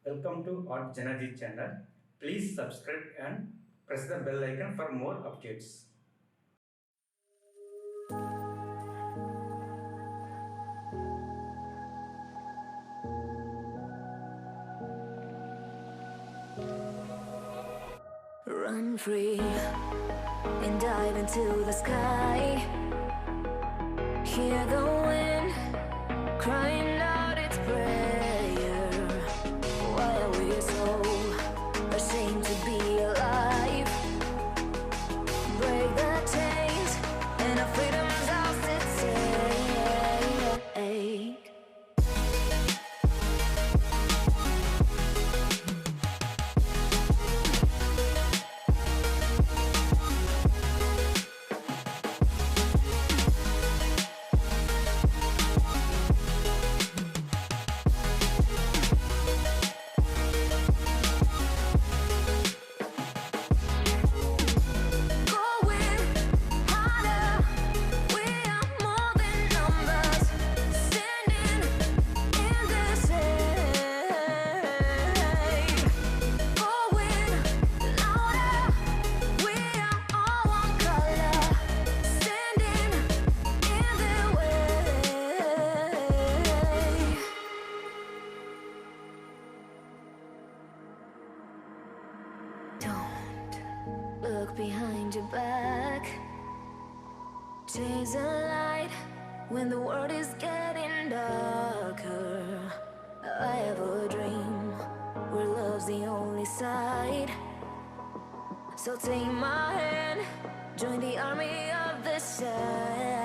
Welcome to artjanag channel. Please subscribe and press the bell icon for more updates. Run free and dive into the sky. Hear the wind crying out its prayer. Why are we so ashamed to be alive? Break the chains and our freedom's ours to take. Look behind your back. Chase a light when the world is getting darker. I have a dream where love's the only side. So take my hand, join the army of the shadows.